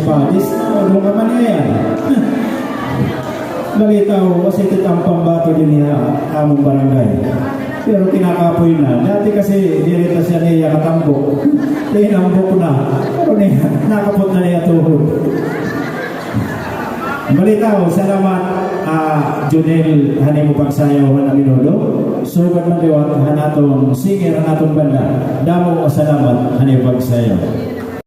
Padis na ulong naman yan. Balitaw kasi ito ang pambato din niya among barangay. Pero kinakapoy na. Dati kasi direta siya niya katambok. Tinambok na. Pero niya, nakapot na niya tuhod. Balitaw, salamat Junel Hanimo Pagsayaw na Minudo. Sugat man diwat hanatong singer hanatong banda. Damo o salamat Hanimo Pagsayaw.